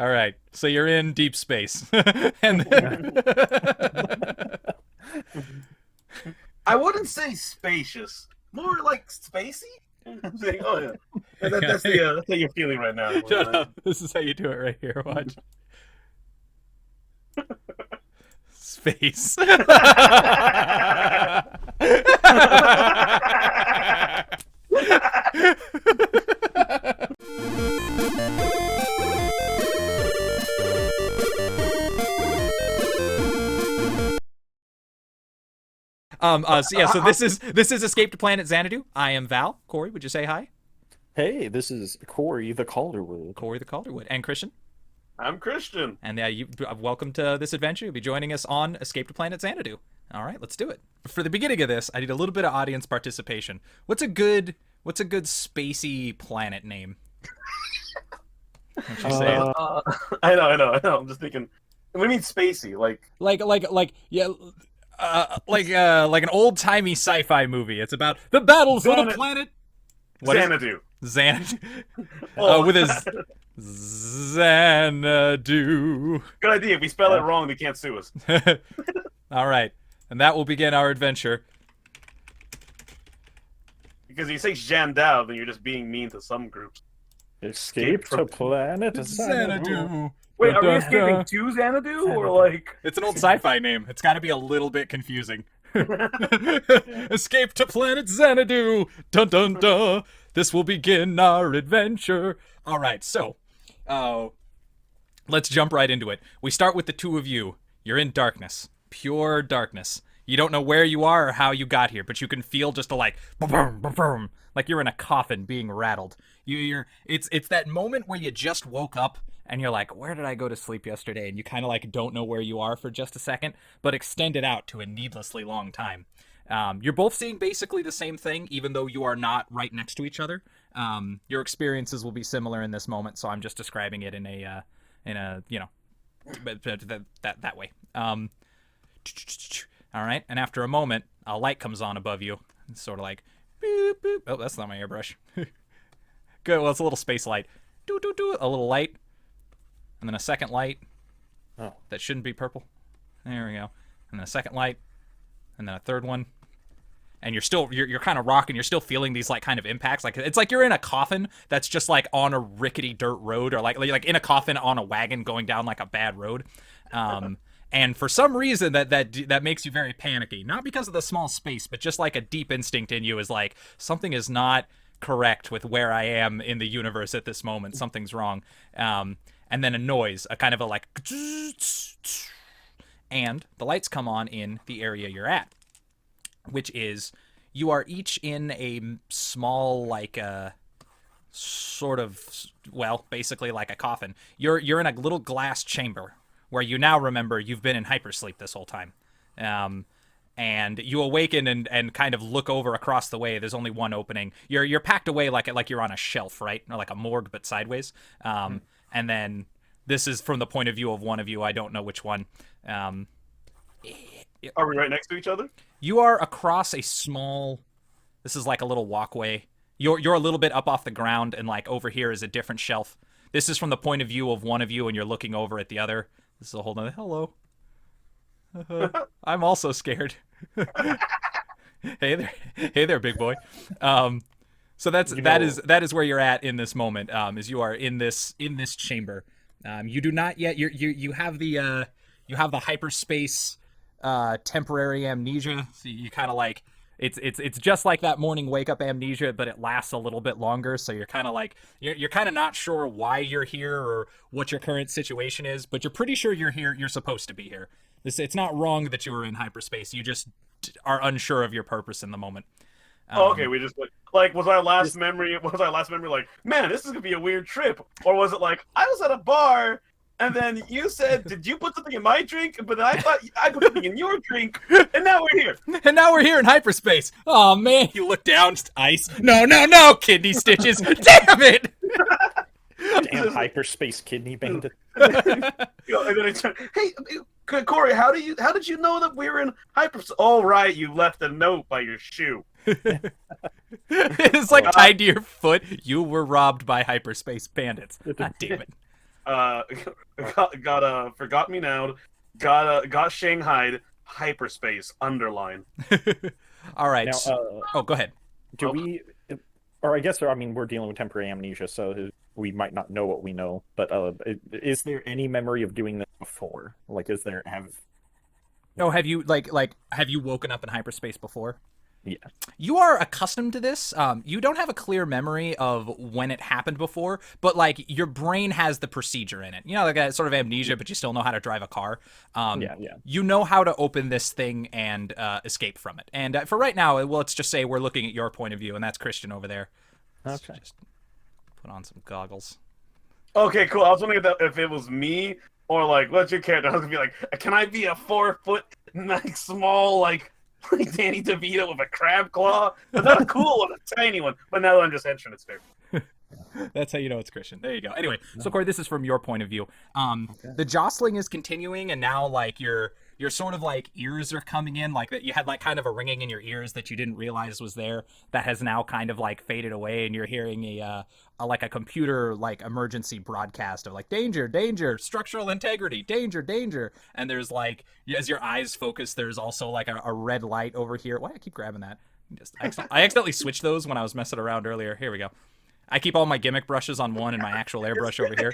All right. So you're in deep space. And then... I wouldn't say spacious. More like spacey. I'm saying, oh yeah. That's what you're feeling right now. Shut up. This is how you do it right here. Watch. Space. So this is Escape to Planet Xanadu. I am Val. Corey, would you say hi? Hey, this is Corey the Calderwood. Corey the Calderwood. And Kristian. I'm Kristian. And welcome to this adventure. You'll be joining us on Escape to Planet Xanadu. All right, let's do it. For the beginning of this, I need a little bit of audience participation. What's a good spacey planet name? What you say? I know. I'm just thinking. What do you mean spacey? Like an old-timey sci-fi movie. It's about the battle for the planet. Xanadu. Xanadu. With a Xanadu. Good idea. If we spell it wrong, they can't sue us. All right. And that will begin our adventure. Because if you say Xanadu, then you're just being mean to some groups. Escape to planet Xanadu. Wait, are we escaping to Xanadu, or like... It's an old sci-fi name. It's got to be a little bit confusing. Escape to planet Xanadu. Dun dun dun. This will begin our adventure. All right, so let's jump right into it. We start with the two of you. You're in darkness, pure darkness. You don't know where you are or how you got here, but you can feel just like you're in a coffin being rattled. It's that moment where you just woke up and you're like, where did I go to sleep yesterday? And you kind of like don't know where you are for just a second, but extend it out to a needlessly long time. You're both seeing basically the same thing, even though you are not right next to each other. Your experiences will be similar in this moment, so I'm just describing it in a that way. All right, and after a moment, a light comes on above you. It's sort of like, boop, boop. Oh, that's not my airbrush. Good, well, it's a little space light. Doo, doo, doo, a little light. And then a second light. Oh. That shouldn't be purple. There we go. And then a second light. And then a third one. And you're kind of rocking. You're still feeling these like kind of impacts. Like it's like you're in a coffin that's just like on a rickety dirt road, or like in a coffin on a wagon going down like a bad road. And for some reason that makes you very panicky. Not because of the small space, but just like a deep instinct in you is like, something is not correct with where I am in the universe at this moment. Something's wrong. And then a noise, a kind of a like, and the lights come on in the area you're at, which is, you are each in a small, like, sort of, well, basically like a coffin. You're in a little glass chamber where you now remember you've been in hypersleep this whole time. And you awaken and kind of look over across the way. There's only one opening. You're packed away like you're on a shelf, right? Or like a morgue, but sideways. And then this is from the point of view of one of you. I don't know which one. Are we right next to each other? You are across a small... This is like a little walkway. You're a little bit up off the ground, and like over here is a different shelf. This is from the point of view of one of you, and you're looking over at the other. This is a whole nother... Hello. I'm also scared. Hey there, big boy. So that is where you're at in this moment. Is you are in this chamber. You do not yet. You have the hyperspace temporary amnesia. So you kind of like it's just like that morning wake up amnesia, but it lasts a little bit longer. So you're kind of like you're kind of not sure why you're here or what your current situation is, but you're pretty sure you're here. You're supposed to be here. It's not wrong that you were in hyperspace. You just are unsure of your purpose in the moment. Okay, we just like was our last memory like, man, this is gonna be a weird trip, or was it like I was at a bar and then you said, did you put something in my drink? But then I thought I put something in your drink, and now we're here. And now we're here in hyperspace. Oh man, you look down, just ice. No, kidney stitches. Damn it. Damn hyperspace kidney bandit. And then I turn, hey, Corey, how did you know that we were in hyperspace? Oh right, you left a note by your shoe. It's like tied to your foot. You were robbed by hyperspace bandits. God damn it. uh, got forgot me now, got Shanghai hyperspace underline. All right. Now, Oh, go ahead. do Oh. we, or I guess, I mean, we're dealing with temporary amnesia, so we might not know what we know. But is there any memory of doing this before? Like, Oh, have you have you woken up in hyperspace before? Yeah. You are accustomed to this. You don't have a clear memory of when it happened before, but like your brain has the procedure in it. You know, like a sort of amnesia, but you still know how to drive a car. Yeah. You know how to open this thing and escape from it. And for right now, well, let's just say we're looking at your point of view, and that's Kristian over there. Let's Okay. just put on some goggles. Okay, cool. I was wondering if it was me or like what's your character? I was gonna be like, can I be a 4-foot, like small, like Danny DeVito with a crab claw? But that's cool with a tiny one. But now I'm just entering its fair. That's how you know it's Kristian. There you go. Anyway, so Corey, this is from your point of view. The jostling is continuing, and now like your sort of like ears are coming in, like that you had like kind of a ringing in your ears that you didn't realize was there. That has now kind of like faded away, and you're hearing a like a computer like emergency broadcast of like danger, danger, structural integrity, danger, danger. And there's like as your eyes focus, there's also like a red light over here. Why do I keep grabbing that? I accidentally switched those when I was messing around earlier. Here we go. I keep all my gimmick brushes on one and my actual airbrush over here.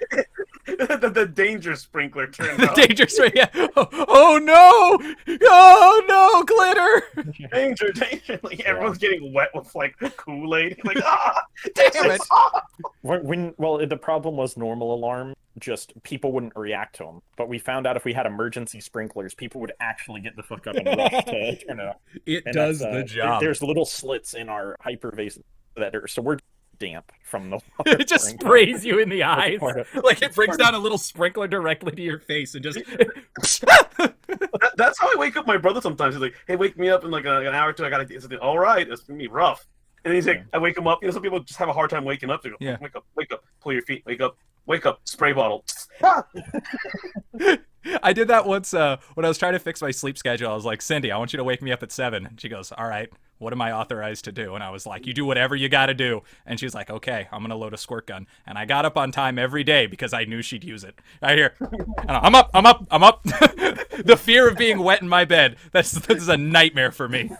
the danger sprinkler turned on. Dangerous, yeah. Oh no! Oh no, glitter! Danger, danger! Like everyone's getting wet with like Kool-Aid. Like Damn it! Well, the problem was normal alarm. Just people wouldn't react to them. But we found out if we had emergency sprinklers, people would actually get the fuck up and rush to turn it off. It And does that's, the job. There's little slits in our hypervase so we're damp from the water. It just pouring. sprays you in the eyes. Like it brings down a little sprinkler directly to your face and just. That's how I wake up my brother sometimes. He's like, "Hey, wake me up in like an hour or two. I gotta do something." All right, it's gonna be rough. And he's like, I wake him up. You know, some people just have a hard time waking up. They go, Yeah. wake up, pull your feet, wake up, spray bottle. I did that once when I was trying to fix my sleep schedule. I was like, Cindy, I want you to wake me up at 7. And she goes, all right, what am I authorized to do? And I was like, you do whatever you got to do. And she's like, okay, I'm going to load a squirt gun. And I got up on time every day because I knew she'd use it. I hear, I'm up. The fear of being wet in my bed, this is a nightmare for me.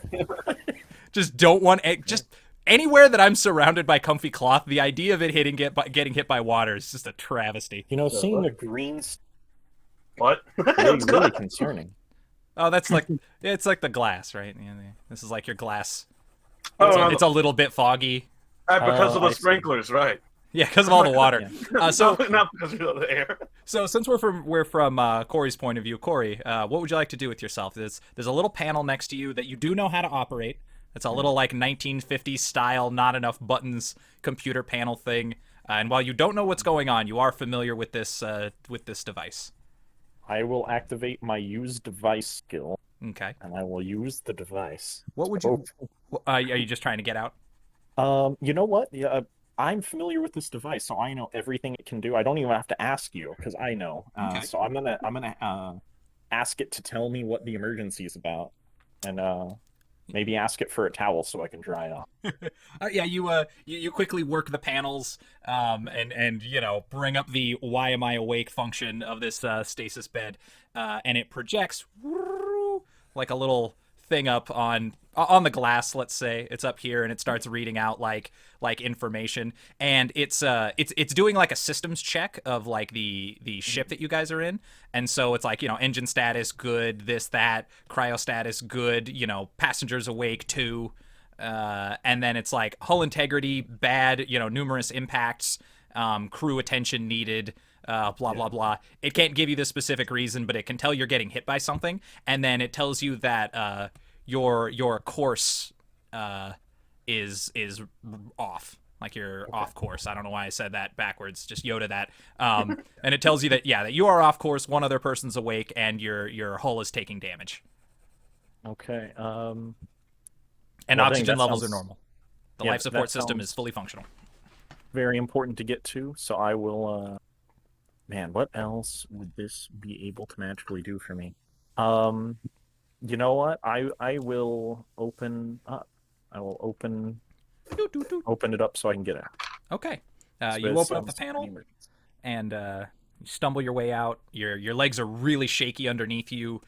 Just don't want, just anywhere that I'm surrounded by comfy cloth, the idea of it getting hit by water is just a travesty. You know, seeing the greens What? really concerning. Oh, that's like it's like the glass, right? Yeah, this is like your glass. Oh, It's a little bit foggy. because of the I see. sprinklers, right? Yeah, because of all the water. So not because of the air. So since we're from Corey's point of view, Corey, what would you like to do with yourself? There's a little panel next to you that you do know how to operate. It's a little like 1950s style, not enough buttons computer panel thing. And while you don't know what's going on, you are familiar with this device. I will activate my use device skill, Okay. and I will use the device. What would you? Are you just trying to get out? You know what? Yeah, I'm familiar with this device, so I know everything it can do. I don't even have to ask you because I know. Okay. So I'm gonna ask it to tell me what the emergency is about, and maybe ask it for a towel so I can dry it off. Yeah, you quickly work the panels, and bring up the "Why am I awake?" function of this stasis bed, and it projects like a little thing up on the glass. Let's say it's up here, and it starts reading out like information, and it's doing like a systems check of like the ship that you guys are in, and so it's like engine status good, this that, cryo status good, passengers awake too. And then it's like hull integrity bad, numerous impacts, crew attention needed, blah blah blah. It can't give you the specific reason, but it can tell you're getting hit by something, and then it tells you that your course is off. Like you're off course. I don't know why I said that backwards. Just Yoda that. And it tells you that that you are off course. One other person's awake, and your hull is taking damage. Okay. And Well, oxygen that levels sounds- are normal. The Yeah, life support that system sounds- is fully functional. Very important to get to, so I will. Man, what else would this be able to magically do for me? You know what? I will open up. I will open it up so I can get out. Okay. So You it open up the sounds panel, emergency. and You stumble your way out. Your legs are really shaky underneath you.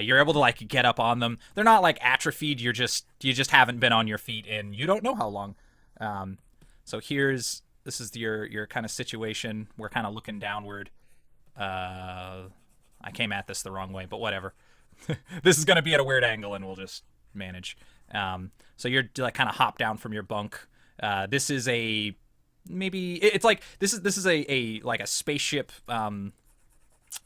You're able to like get up on them. They're not like atrophied. You just haven't been on your feet in you don't know how long. So this is your kind of situation. We're kind of looking downward. I came at this the wrong way, but whatever. This is gonna be at a weird angle, and we'll just manage. So you're like kind of hop down from your bunk. This is a it's like this is a like a spaceship.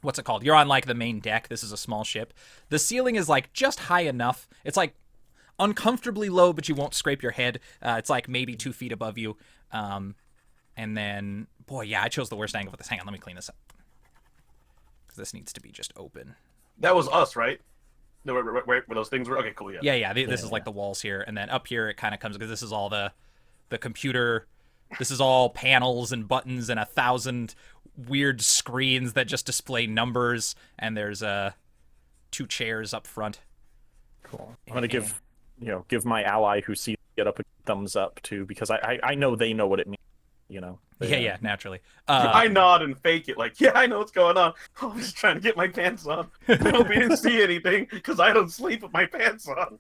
What's it called? You're on like the main deck. This is a small ship. The ceiling is like just high enough. It's like uncomfortably low, but you won't scrape your head. It's like maybe 2 feet above you. And then, boy, yeah, I chose the worst angle for this. Hang on, let me clean this up. Because this needs to be just open. That was us, right? Where those things were? Okay, cool, yeah. Yeah. This is like the walls here. And then up here it kind of comes, because this is all the computer. This is all panels and buttons and 1,000 weird screens that just display numbers. And there's 2 chairs up front. Cool. I'm gonna give my ally who sees it up a thumbs up too, because I know they know what it means. Yeah, naturally. I nod and fake it, like, yeah, I know what's going on. I'm just trying to get my pants on. I hope you didn't see anything, because I don't sleep with my pants on.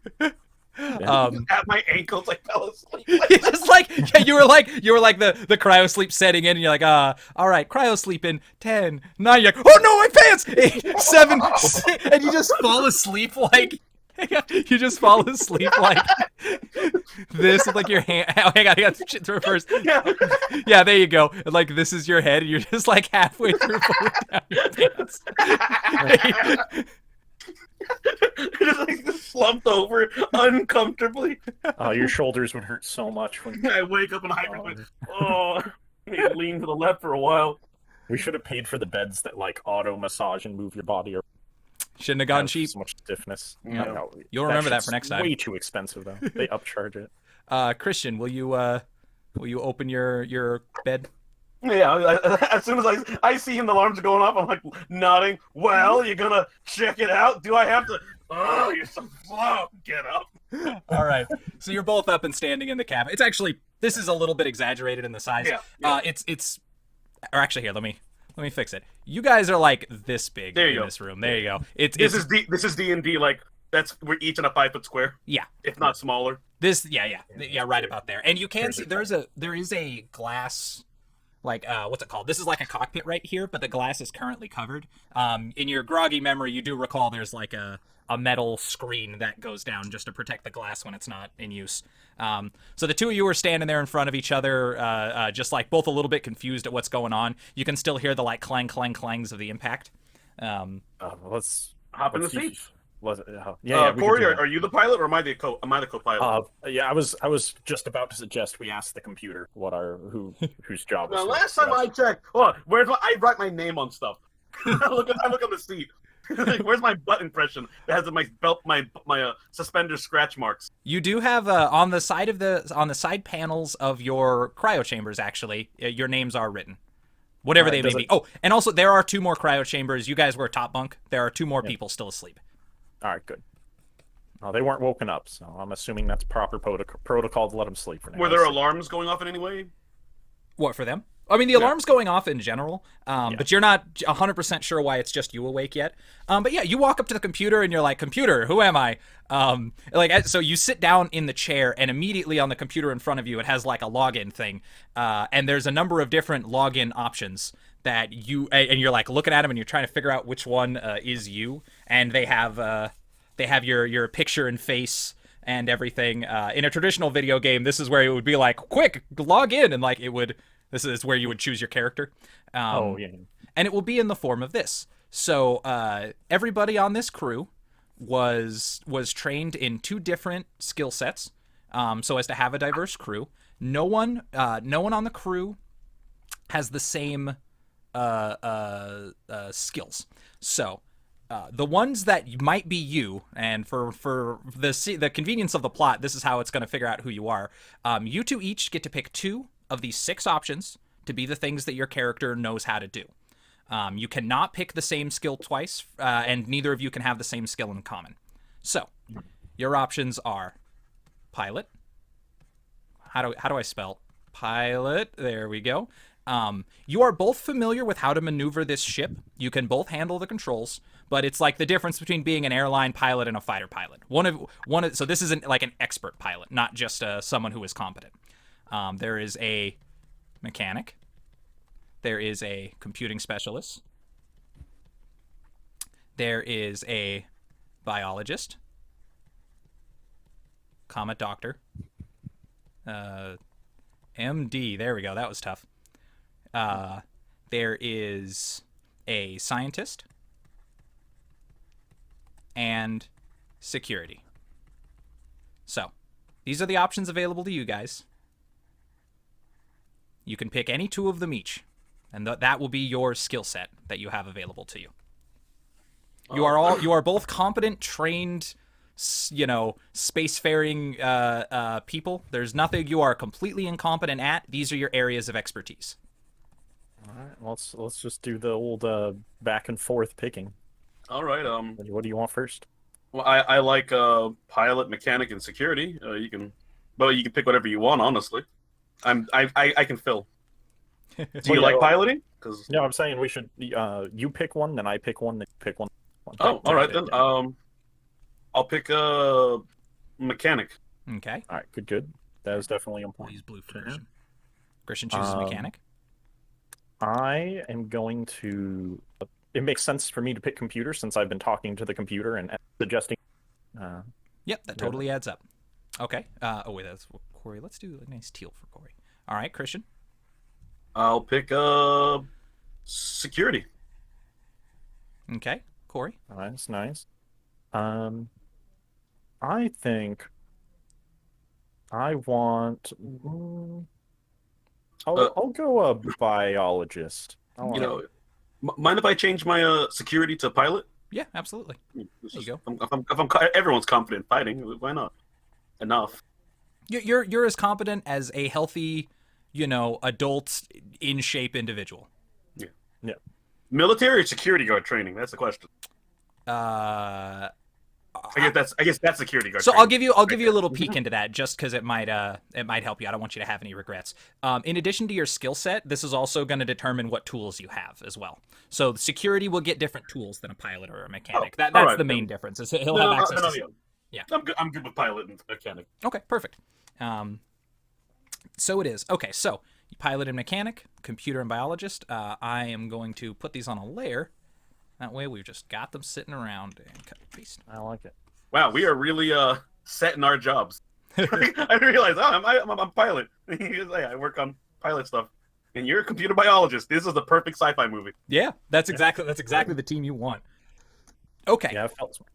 At my ankles, I fell asleep. Just like, yeah, you were like the cryo sleep setting in, and you're like, all right, cryo sleep in 10, 9. You're like, oh no, my pants! 8, 7, 6, and you just fall asleep like. You just fall asleep like this with like your hand. Oh, hang on, I got shit to reverse. Yeah, there you go. Like this is your head, and you're just like halfway through pulling down your pants. Just like slumped over uncomfortably. Oh, your shoulders would hurt so much when I wake up and hyper. Maybe lean to the left for a while. We should have paid for the beds that like auto massage and move your body. Shouldn't have gone cheap. So much stiffness. Yeah. No, You'll remember that for next time. Way too expensive though. They upcharge it. Kristian, will you open your bed? Yeah, as soon as I see him, the alarms are going off. I'm like nodding. Well, you're gonna check it out? Do I have to? Oh, you're so slow. Get up. All right. So you're both up and standing in the cabin. It's actually, this is a little bit exaggerated in the size. Yeah. Or actually, here, let me fix it. You guys are like this big in this room. There you go. This is D&D. Like we're each in a 5 foot square. Yeah, if not smaller. Yeah, right about there. And you can see there is a glass. Like what's it called? This is like a cockpit right here, but the glass is currently covered. In your groggy memory, you do recall there's like a metal screen that goes down just to protect the glass when it's not in use. So the two of you are standing there in front of each other, just like both a little bit confused at what's going on. You can still hear the like clang clangs of the impact. Let's hop in the seat. Corey, are you the pilot or am I the co-pilot? I was just about to suggest we ask the computer whose job is. Last time I checked, I write my name on stuff. I look on the seat. Where's my butt impression that has my belt, my suspender scratch marks? You do have on the side panels of your cryo chambers. Actually, your names are written, whatever they may be. Oh, and also there are 2 more cryo chambers. You guys were top bunk. There are 2 more people still asleep. All right, good. They weren't woken up, so I'm assuming that's proper protocol to let them sleep for now. Were there alarms going off in any way? What, for them? I mean, the alarm's going off in general, but you're not 100% sure why it's just you awake yet. But yeah, you walk up to the computer and you're like, computer, who am I? So you sit down in the chair and immediately on the computer in front of you, it has like a login thing. And there's a number of different login options that and you're like looking at them and you're trying to figure out which one is you. And they have your picture and face and everything. In a traditional video game, this is where it would be like, quick, log in. And like this is where you would choose your character. And it will be in the form of this. So everybody on this crew was trained in 2 different skill sets, so as to have a diverse crew. No one on the crew has the same skills. So the ones that might be you, and for the convenience of the plot, this is how it's going to figure out who you are. You 2 each get to pick 2 of these 6 options to be the things that your character knows how to do. You cannot pick the same skill twice, and neither of you can have the same skill in common. So, your options are pilot. How do I spell pilot? There we go. You are both familiar with how to maneuver this ship. You can both handle the controls, but it's like the difference between being an airline pilot and a fighter pilot. So this isn't like an expert pilot, not just someone who is competent. There is a mechanic. There is a computing specialist. There is a biologist, doctor, MD. There we go. That was tough. There is a scientist and security. So, these are the options available to you guys. You can pick any two of them each, and that will be your skill set that you have available to you. You are both competent, trained, spacefaring people. There's nothing you are completely incompetent at. These are your areas of expertise. All right, let's just do the old back and forth picking. All right. What do you want first? Well, I like pilot, mechanic, and security. You can pick whatever you want. Honestly, I can fill. Do you like piloting? Because no, I'm saying we should. You pick one, then I pick one, then you pick one. Oh, all right then. I'll pick a mechanic. Okay. All right, good. That is definitely important. Use blue for Kristian. Kristian chooses mechanic. I am going to. It makes sense for me to pick computer since I've been talking to the computer and suggesting. Yep, that totally adds up. Okay. That's Corey. Let's do a nice teal for Corey. All right, Kristian. I'll pick security. Okay, Corey. Nice. I think I want. I'll go a biologist. Mind if I change my security to pilot? Yeah, absolutely. There you go. If everyone's confident in fighting, why not? Enough. You're as competent as a healthy, adult, in shape individual. Yeah. Military or security guard training? That's the question. I guess that's security guard. So training. I'll give you a little peek into that just because it might help you. I don't want you to have any regrets. In addition to your skill set, this is also going to determine what tools you have as well. So security will get different tools than a pilot or a mechanic. That's the main difference. He'll have access to. Yeah. I'm good with pilot and mechanic. Okay, perfect. So it is. Okay, so pilot and mechanic, computer and biologist. I am going to put these on a layer. That way we've just got them sitting around and cut and paste. I like it. Wow, we are really set in our jobs. I didn't realize, I'm a pilot. I work on pilot stuff. And you're a computer biologist. This is the perfect sci-fi movie. Yeah, that's exactly the team you want. Okay. Yeah, I felt smart.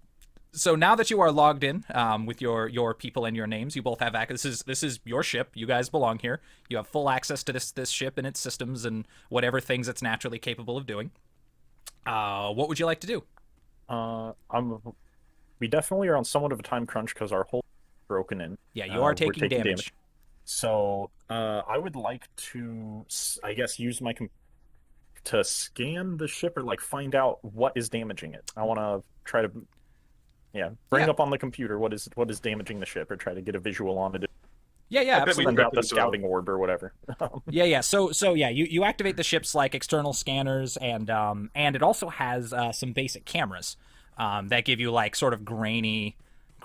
So now that you are logged in with your people and your names, you both have access. This is your ship. You guys belong here. You have full access to this ship and its systems and whatever things it's naturally capable of doing. What would you like to do? We definitely are on somewhat of a time crunch because our whole broken in. Yeah, you are taking damage. So I would like to, I guess, use my to scan the ship or find out what is damaging it. I want to try to, bring up on the computer what is damaging the ship or try to get a visual on it. Yeah, absolutely. Send out the scouting orb or whatever. Yeah. So you activate the ship's external scanners and it also has some basic cameras that give you sort of grainy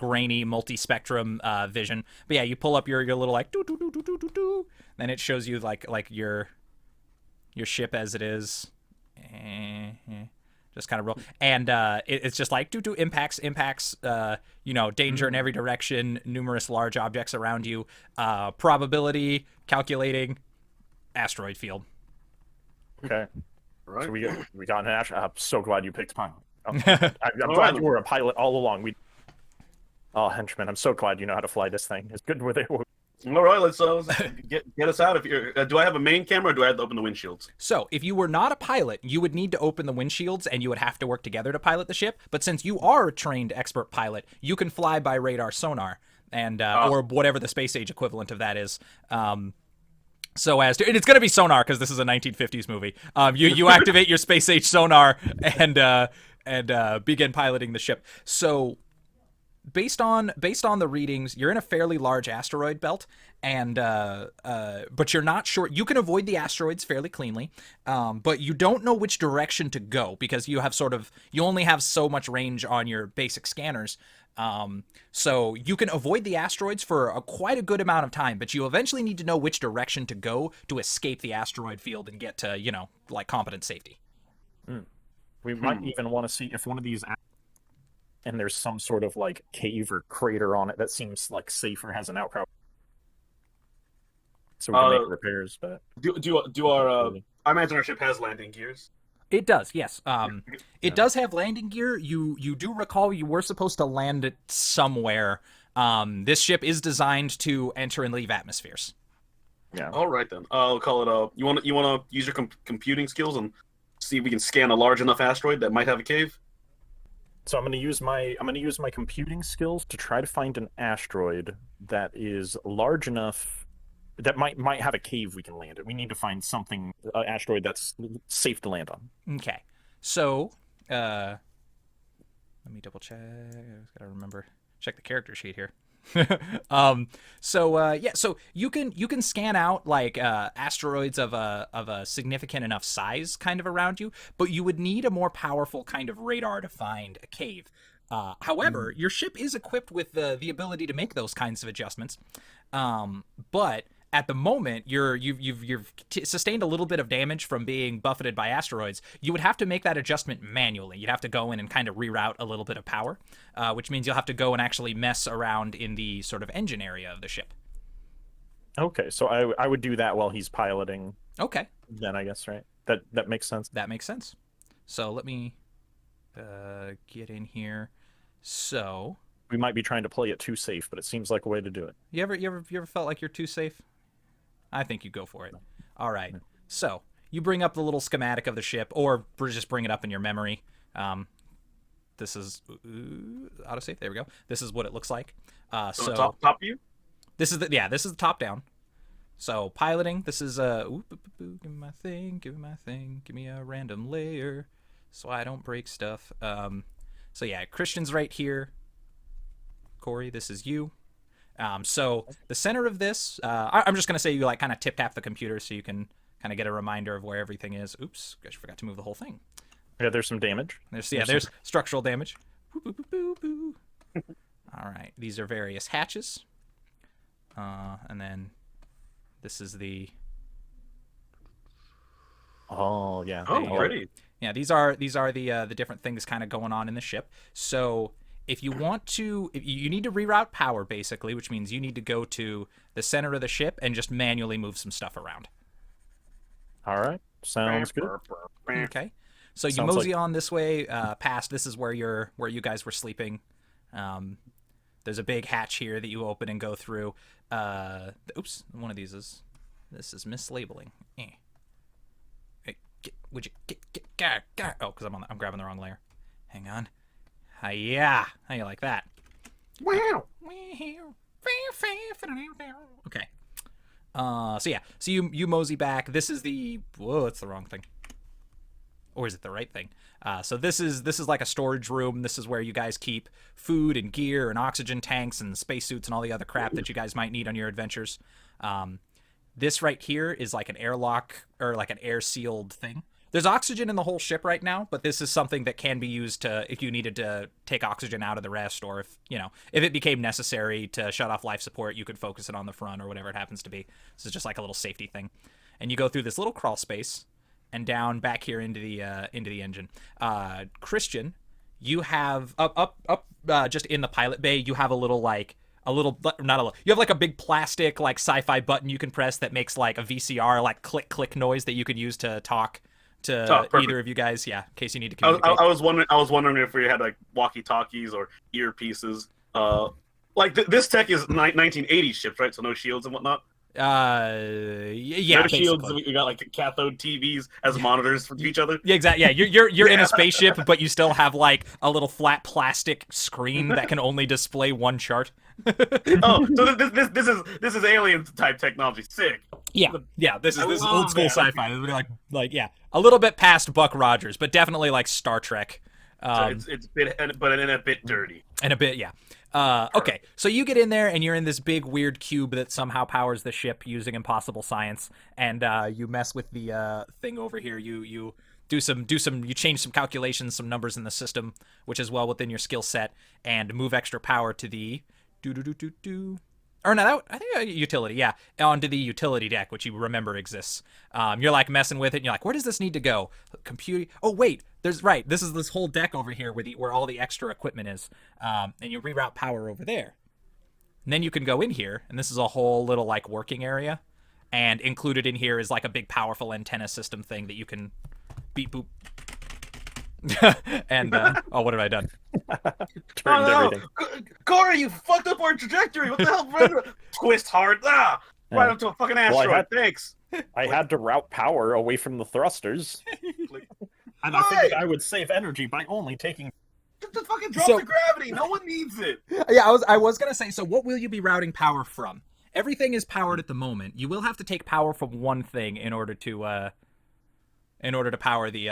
multi-spectrum vision. But yeah, you pull up your little doo doo doo doo doo doo doo, then it shows you your ship as it is. Just kind of roll, and it's just doo doo impacts, danger in every direction, numerous large objects around you, probability calculating, asteroid field. Okay, right. So we got an asteroid. I'm so glad you picked pilot. I'm glad you were a pilot all along. Oh, henchman, I'm so glad you know how to fly this thing. It's good where they were. All right, let's get us out. Do I have a main camera or do I have to open the windshields? So, if you were not a pilot, you would need to open the windshields and you would have to work together to pilot the ship. But since you are a trained expert pilot, you can fly by radar sonar and or whatever the space age equivalent of that is. So as to, and it's going to be sonar because this is a 1950s movie. You activate your space age sonar and begin piloting the ship. So based on the readings, you're in a fairly large asteroid belt, and but you're not sure. You can avoid the asteroids fairly cleanly, but you don't know which direction to go because you only have so much range on your basic scanners. So you can avoid the asteroids for quite a good amount of time, but you eventually need to know which direction to go to escape the asteroid field and get to, like, competent safety. We might even want to see if one of these, and there's some sort of like cave or crater on it that seems like safe or has an outcrop, so we can make repairs. But do our I imagine our ship has landing gears. It does, yes. It does have landing gear. You do recall you were supposed to land it somewhere. This ship is designed to enter and leave atmospheres. Yeah. All right then. I'll call it. You want to use your computing skills and see if we can scan a large enough asteroid that might have a cave. So I'm going to use my computing skills to try to find an asteroid that is large enough that might have a cave we can land in. We need to find something, asteroid that's safe to land on. Okay. So, let me double check. I gotta remember. Check the character sheet here. So you can scan out like asteroids of a significant enough size kind of around you, but you would need a more powerful kind of radar to find a cave. However, your ship is equipped with the ability to make those kinds of adjustments. But at the moment, you've sustained a little bit of damage from being buffeted by asteroids. You would have to make that adjustment manually. You'd have to go in and kind of reroute a little bit of power, which means you'll have to go and actually mess around in the sort of engine area of the ship. Okay, so I would do that while he's piloting. Okay. Then I guess, right? That makes sense. That makes sense. So let me get in here. So we might be trying to play it too safe, but it seems like a way to do it. You ever felt like you're too safe? I think you go for it. All right. So you bring up the little schematic of the ship, or just bring it up in your memory. This is autosave. There we go. This is what it looks like. So top view. This is the top down. So piloting. This is give me my thing. Give me a random layer, so I don't break stuff. So yeah, Kristian's right here. Corey, this is you. So the center of this, I'm just going to say you like kind of tip tap the computer so you can kind of get a reminder of where everything is. Oops, I forgot to move the whole thing. Yeah, there's some damage. There's structural damage. All right, these are various hatches. And then this is the... Oh, yeah. Oh, pretty. Yeah, these are the different things kind of going on in the ship. So if you need to reroute power, basically, which means you need to go to the center of the ship and just manually move some stuff around. All right, sounds good. Okay, so you mosey on this way past. This is where you guys were sleeping. There's a big hatch here that you open and go through. Oops, one of these is mislabeling. Hey, would you get? Oh, because I'm grabbing the wrong layer. Hang on. Yeah, how you like that? Wow. Okay. So you mosey back. This is it's the wrong thing. Or is it the right thing? So this is like a storage room. This is where you guys keep food and gear and oxygen tanks and spacesuits and all the other crap that you guys might need on your adventures. This right here is like an airlock or like an air sealed thing. There's oxygen in the whole ship right now, but this is something that can be used to if you needed to take oxygen out of the rest, or if it became necessary to shut off life support, you could focus it on the front or whatever it happens to be. This is just like a little safety thing. And you go through this little crawl space and down back here into the engine. Kristian, you have up just in the pilot bay, you have you have like a big plastic like sci-fi button you can press that makes like a VCR like click noise that you can use to talk to either of you guys, in case you need to communicate. I was wondering if we had like walkie-talkies or earpieces. This tech is 1980s ships, right? So no shields and whatnot. Yeah. No shields. We got like cathode TVs as monitors for each other. Yeah, exactly. Yeah, you're in a spaceship, but you still have like a little flat plastic screen that can only display one chart. Oh, so this is alien type technology. Sick. Yeah. This is old school sci-fi. Like a little bit past Buck Rogers, but definitely like Star Trek. It's bit, but in a bit dirty. And a bit, yeah. Okay, so you get in there and you're in this big weird cube that somehow powers the ship using impossible science, and you mess with the thing over here. You do some you change some calculations, some numbers in the system, which is well within your skill set, and move extra power to the or no, I think utility, yeah, onto the utility deck, which you remember exists. You're like messing with it, and you're like, where does this need to go? Computing. Oh wait, this is this whole deck over here where all the extra equipment is, and you reroute power over there. And then you can go in here, and this is a whole little like working area, and included in here is like a big powerful antenna system thing that you can beep boop. And oh, what have I done? Turned everything. Corey, you fucked up our trajectory. What the hell? Twist hard. Right onto a fucking asteroid. Thanks. I had to route power away from the thrusters. And I figured I would save energy by only taking. Just fucking drop the gravity. No one needs it. Yeah, I was gonna say. So, what will you be routing power from? Everything is powered at the moment. You will have to take power from one thing in order to power the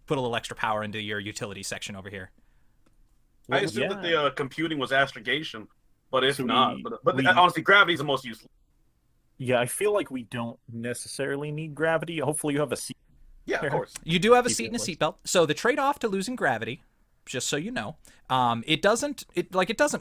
put a little extra power into your utility section over here. I assume that the computing was astrogation, but if not, honestly, gravity is the most useful. Yeah, I feel like we don't necessarily need gravity. Hopefully, you have a seat. Yeah, of course. You do have a seat and a seatbelt. So the trade-off to losing gravity, just so you know, it doesn't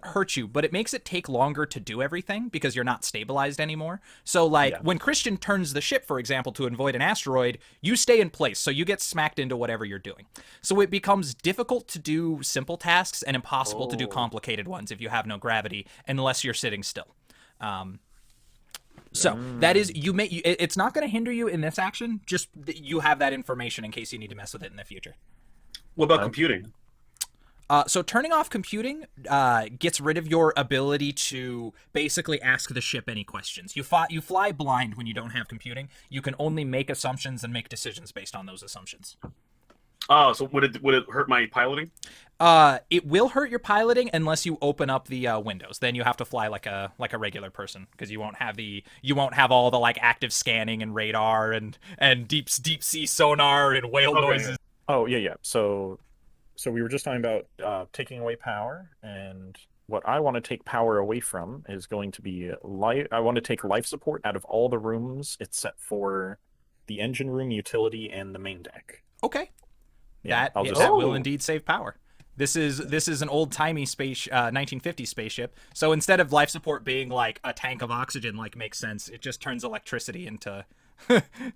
hurt you, but it makes it take longer to do everything because you're not stabilized anymore. So when Kristian turns the ship, for example, to avoid an asteroid, you stay in place, so you get smacked into whatever you're doing. So it becomes difficult to do simple tasks and impossible to do complicated ones if you have no gravity, unless you're sitting still. So that is it's not going to hinder you in this action. Just you have that information in case you need to mess with it in the future. What about computing? So turning off computing gets rid of your ability to basically ask the ship any questions. You fly blind when you don't have computing. You can only make assumptions and make decisions based on those assumptions. Oh, so would it hurt my piloting? It will hurt your piloting unless you open up the windows. Then you have to fly like a regular person because you won't have all the like active scanning and radar and deep sea sonar and whale noises. Oh yeah. So we were just talking about taking away power, and what I want to take power away from is going to be life. I want to take life support out of all the rooms except for the engine room, utility, and the main deck. Okay. Yeah, that will indeed save power. This is an old-timey 1950s spaceship. So instead of life support being like a tank of oxygen, like makes sense, it just turns electricity into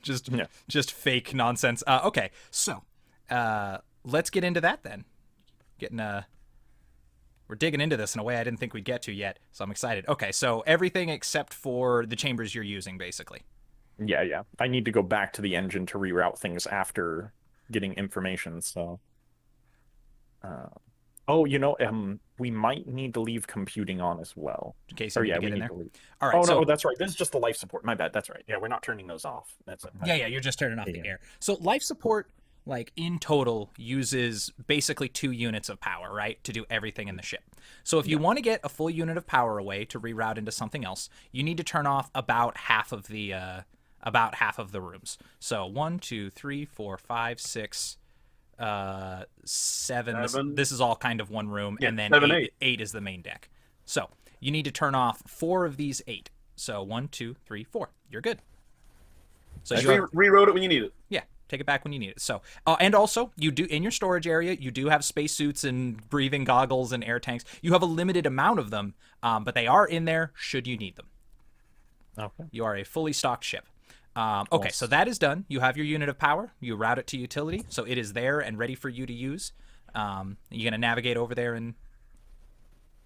just fake nonsense. Okay, so let's get into that then. We're digging into this in a way I didn't think we'd get to yet, so I'm excited. Okay, so everything except for the chambers you're using, basically. Yeah. I need to go back to the engine to reroute things after getting information, so we might need to leave computing on as well in case you need to get in there. All right. No, that's right. This is just the life support. My bad. That's right. Yeah, we're not turning those off. That's it. Yeah. You're just turning off the air. So life support, like in total, uses basically 2 units of power, right, to do everything in the ship. So if you want to get a full unit of power away to reroute into something else, you need to turn off about half of the rooms. So 1, 2, 3, 4, 5, 6, 7. This is all kind of one room, and then 8 is the main deck. So you need to turn off 4 of these 8. So 1, 2, 3, 4. You're good. So you rewrote it when you need it. Yeah, take it back when you need it. So and also you do in your storage area, you do have spacesuits and breathing goggles and air tanks. You have a limited amount of them, but they are in there should you need them. Okay. You are a fully stocked ship. Okay, so that is done. You have your unit of power. You route it to utility, so it is there and ready for you to use. You're going to navigate over there and...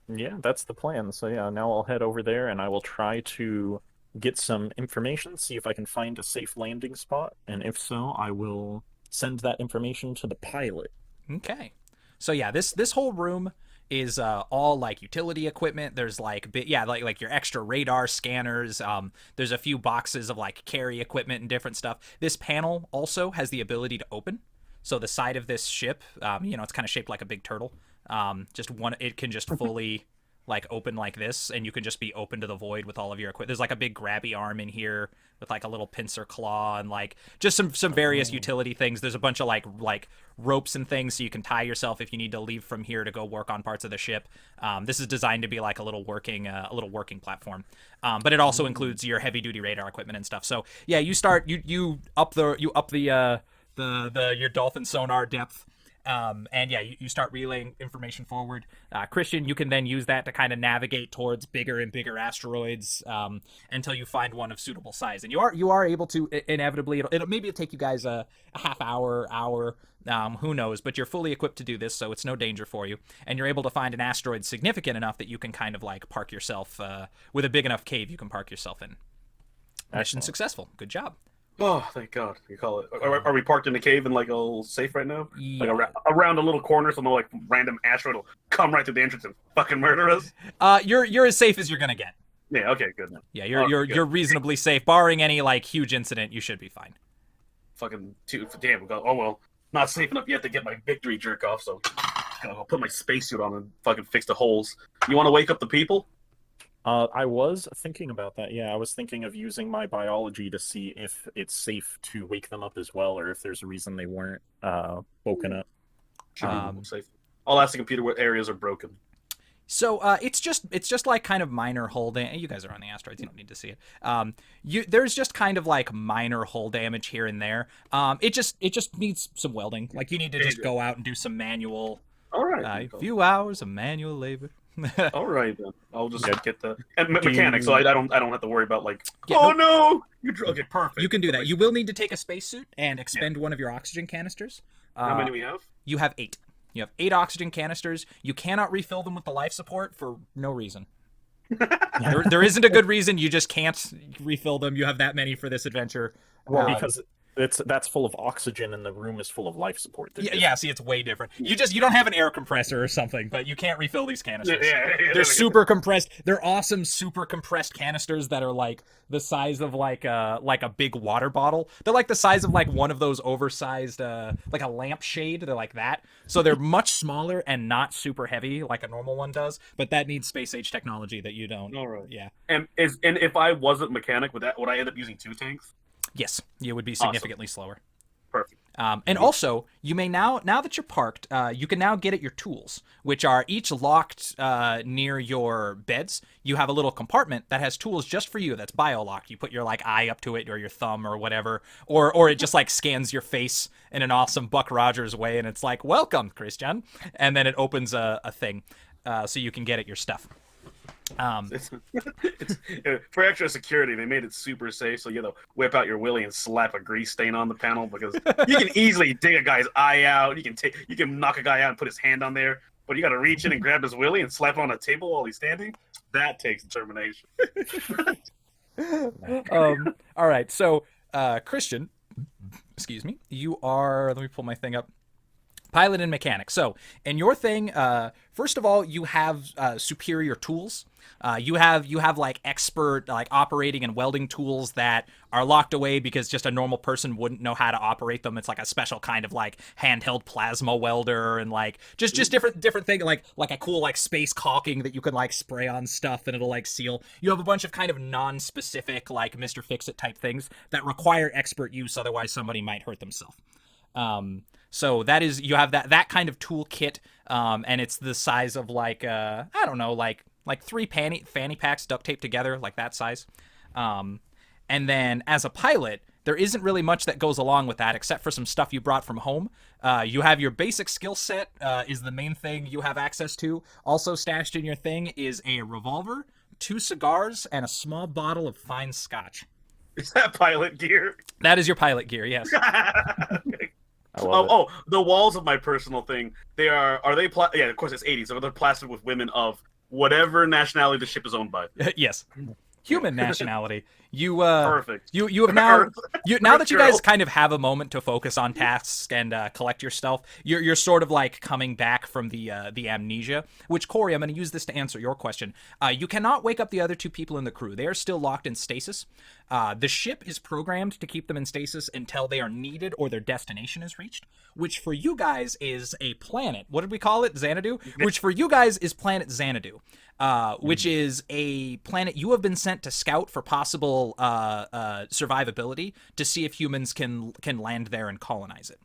Yeah, that's the plan. So yeah, now I'll head over there and I will try to get some information, see if I can find a safe landing spot, and if so, I will send that information to the pilot. Okay. So yeah, this whole room is all like utility equipment. There's like like your extra radar scanners. There's a few boxes of like carry equipment and different stuff. This panel also has the ability to open. So the side of this ship, it's kind of shaped like a big turtle. It can just fully like open like this, and you can just be open to the void with all of your equipment. There's like a big grabby arm in here with like a little pincer claw and like just some various utility things. There's a bunch of like ropes and things so you can tie yourself if you need to leave from here to go work on parts of the ship. This is designed to be like a little working platform, but it also includes your heavy duty radar equipment and stuff. So yeah, you up the your dolphin sonar depth. And yeah, you start relaying information forward. Kristian, you can then use that to kind of navigate towards bigger and bigger asteroids until you find one of suitable size. And you are able to inevitably, it'll maybe take you guys a half hour, who knows, but you're fully equipped to do this, so it's no danger for you. And you're able to find an asteroid significant enough that you can kind of like park yourself with a big enough cave you can park yourself in. Mission successful. Good job. Oh, thank God. You call it. Are we parked in a cave in like a little safe right now? Yeah. Like around a little corner, so no like random asteroid will come right through the entrance and fucking murder us? You're as safe as you're gonna get. Yeah, okay, good. Yeah, you're reasonably safe. Barring any like huge incident, you should be fine. Fucking damn. Oh well, not safe enough yet to get my victory jerk off. So I'll put my spacesuit on and fucking fix the holes. You want to wake up the people? I was thinking about that. Yeah, I was thinking of using my biology to see if it's safe to wake them up as well, or if there's a reason they weren't woken up. Should be safe. I'll ask the computer what areas are broken. So it's just like kind of minor hull damage. You guys are on the asteroids. You don't need to see it. There's just kind of like minor hull damage here and there. It just needs some welding. Like you need to just go out and do some manual. All right. Few hours of manual labor. All right then. I'll just get the mechanics, so I don't have to worry about like. Yeah, oh no! Okay, perfect. You can do that. You will need to take a spacesuit and expend one of your oxygen canisters. How many do we have? You have 8. You have 8 oxygen canisters. You cannot refill them with the life support for no reason. there isn't a good reason. You just can't refill them. You have that many for this adventure. Well, because that's full of oxygen and the room is full of life support. Yeah, see, it's way different. You don't have an air compressor or something, but you can't refill these canisters. Yeah, they're super compressed. They're awesome super compressed canisters that are like the size of like a big water bottle. They're like the size of like one of those oversized like a lampshade. They're like that. So they're much smaller and not super heavy like a normal one does, but that needs space age technology that you don't. All right. Yeah. And if I wasn't mechanic, would I end up using 2 tanks? Yes, you would be significantly slower. Perfect. And also, you may now that you're parked, you can now get at your tools, which are each locked near your beds. You have a little compartment that has tools just for you. That's bio-locked. You put your like eye up to it or your thumb or whatever, or it just like scans your face in an awesome Buck Rogers way, and it's like, "Welcome, Kristian," and then it opens a thing, so you can get at your stuff. It's for extra security, they made it super safe, so you know, whip out your willy and slap a grease stain on the panel because you can easily dig a guy's eye out. You can knock a guy out and put his hand on there, but you got to reach in and grab his willy and slap it on a table while he's standing. That takes determination. All right, so Kristian, excuse me, you are. Let me pull my thing up. Pilot and mechanic. So, in your thing, first of all, you have superior tools. You have like expert like operating and welding tools that are locked away because just a normal person wouldn't know how to operate them. It's like a special kind of like handheld plasma welder and like just different thing like a cool like space caulking that you can like spray on stuff and it'll like seal. You have a bunch of kind of non-specific like Mr. Fix-It type things that require expert use, otherwise somebody might hurt themselves. So that is, you have that kind of tool kit, and it's the size of like I don't know, like 3 fanny packs duct taped together, like that size. And then as a pilot, there isn't really much that goes along with that except for some stuff you brought from home. You have your basic skill set is the main thing you have access to. Also stashed in your thing is a revolver, 2 cigars, and a small bottle of fine scotch. Is that pilot gear? That is your pilot gear, yes. Okay. The walls of my personal thing, are they yeah, of course it's 80s, so they're plastered with women of whatever nationality the ship is owned by. Yes. Human nationality. You Perfect. you have now now that you guys Girl. kind of have a moment to focus on tasks and collect your stealth, you're sort of like coming back from the amnesia. Which, Corey, I'm going to use this to answer your question. You cannot wake up the other 2 people in the crew. They are still locked in stasis. The ship is programmed to keep them in stasis until they are needed or their destination is reached. Which for you guys is a planet. What did we call it? Xanadu. Which for you guys is planet Xanadu. Which is a planet you have been sent to scout for possible survivability to see if humans can land there and colonize it.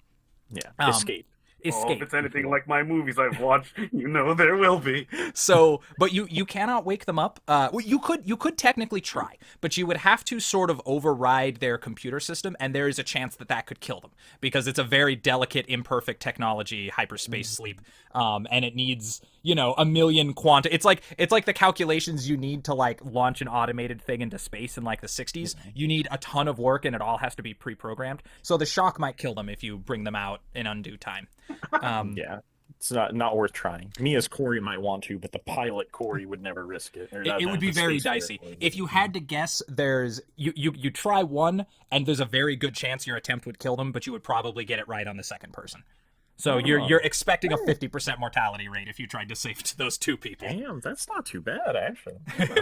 Yeah, escape. Oh, if it's anything like my movies I've watched, there will be. So, but you cannot wake them up. Well, you could technically try, but you would have to sort of override their computer system, and there is a chance that could kill them because it's a very delicate, imperfect technology, hyperspace sleep, and it needs a million quanta. It's like the calculations you need to like launch an automated thing into space in like the 60s. You need a ton of work, and it all has to be pre-programmed. So the shock might kill them if you bring them out in undue time. Yeah, it's not worth trying. Me as Corey might want to, but the pilot Corey would never risk it. It would be very dicey. If you had to guess, there's you try one, and there's a very good chance your attempt would kill them, but you would probably get it right on the second person. So you're expecting a 50% mortality rate if you tried to save those 2 people. Damn, that's not too bad actually. Yeah,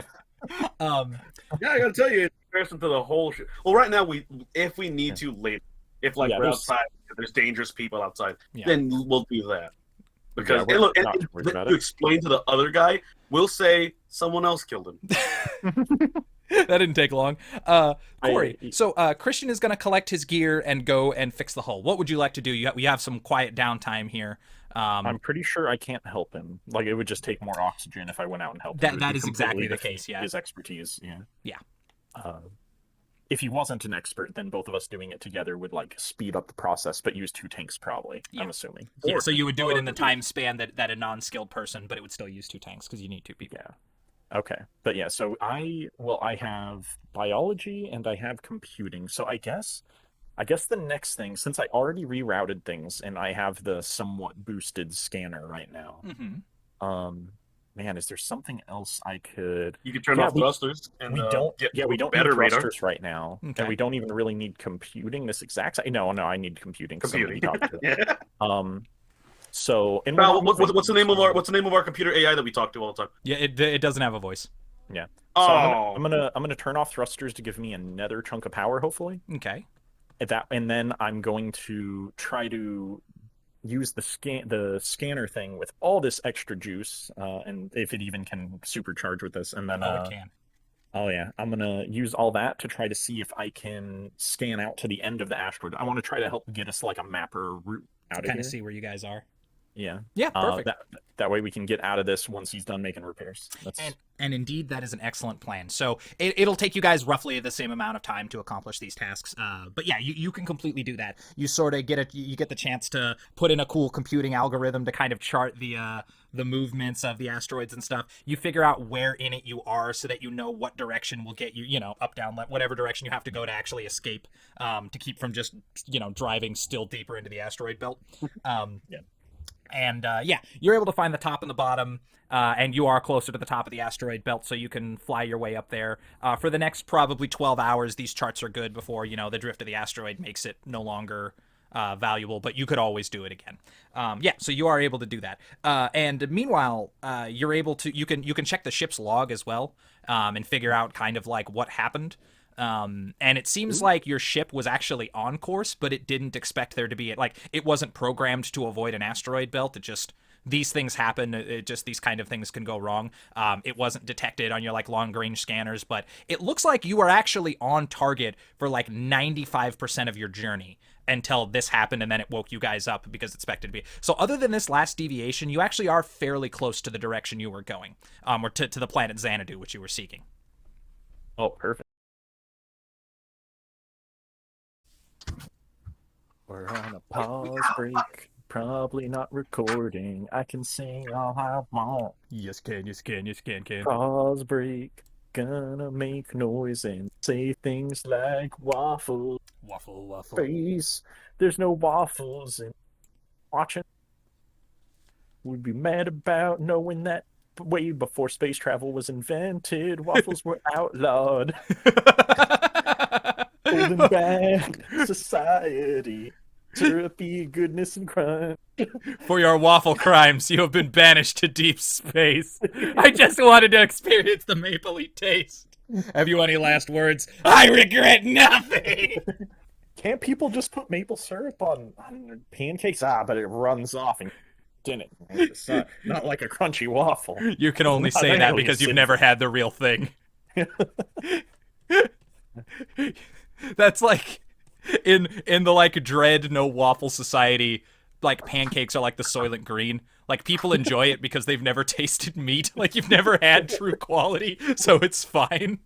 I gotta tell you, in comparison to the whole shit. Well, right now if we need to later, if like we're outside, if there's dangerous people outside, then we'll do that. Because to explain to the other guy, we'll say someone else killed him. That didn't take long. Corey, so Kristian is going to collect his gear and go and fix the hull. What would you like to do? We have some quiet downtime here. I'm pretty sure I can't help him. Like, it would just take more oxygen if I went out and helped him. That is exactly the case, yeah. His expertise, yeah. Yeah. If he wasn't an expert, then both of us doing it together would like speed up the process, but use 2 tanks probably. I'm assuming. Yeah, so you would do it in the time span that a non-skilled person, but it would still use 2 tanks because you need 2 people. Yeah. Okay. But yeah, so I have biology and I have computing. So I guess the next thing, since I already rerouted things and I have the somewhat boosted scanner right now, man, is there something else I could? You could turn off thrusters. And, we don't need thrusters right now, and we don't even really need computing this exact. No, I need computing. Yeah. So, what's the name of our computer AI that we talk to all the time? Yeah, it doesn't have a voice. Yeah. So I'm gonna turn off thrusters to give me another chunk of power, hopefully. Okay. And then I'm going to try to use the scanner thing with all this extra juice, and if it even can supercharge with this, and then it can. Oh yeah, I'm gonna use all that to try to see if I can scan out to the end of the asteroid. I want to try to help get us like a map or route out of here. Kind of see where you guys are. Yeah. Yeah, perfect. That way we can get out of this once he's done making repairs. And indeed, that is an excellent plan. So it'll take you guys roughly the same amount of time to accomplish these tasks. But yeah, you can completely do that. You sort of get the chance to put in a cool computing algorithm to kind of chart the movements of the asteroids and stuff. You figure out where in it you are so that you know what direction will get you, up, down, left, whatever direction you have to go to actually escape, to keep from just, driving still deeper into the asteroid belt. Yeah. And you're able to find the top and the bottom, and you are closer to the top of the asteroid belt, so you can fly your way up there. For the next probably 12 hours, these charts are good before, the drift of the asteroid makes it no longer valuable, but you could always do it again. So you are able to do that. And meanwhile, you're able to, you can check the ship's log as well, and figure out kind of like what happened. And it seems like your ship was actually on course, but it didn't expect there to be it wasn't programmed to avoid an asteroid belt. It just, these things happen. These kind of things can go wrong. It wasn't detected on your long range scanners, but it looks like you are actually on target for 95% of your journey until this happened, and then it woke you guys up because it's expected to be. So other than this last deviation, you actually are fairly close to the direction you were going, or to the planet Xanadu, which you were seeking. Oh, perfect. We're on a pause break, probably not recording. I can sing all I want. Yes, can. Pause break, gonna make noise and say things like waffle. Waffle. Face, there's no waffles in watching. Would be mad about knowing that way before space travel was invented, waffles were outlawed. Holding back society. Syrupy goodness and crunch. For your waffle crimes, you have been banished to deep space. I just wanted to experience the mapley taste. Have you any last words? I regret nothing! Can't people just put maple syrup on pancakes? But it runs off and in it. It's not like a crunchy waffle. You can only say that because you've never had the real thing. That's like in the like Dread No Waffle Society, like pancakes are like the Soylent Green. Like people enjoy it because they've never tasted meat. Like you've never had true quality, so it's fine.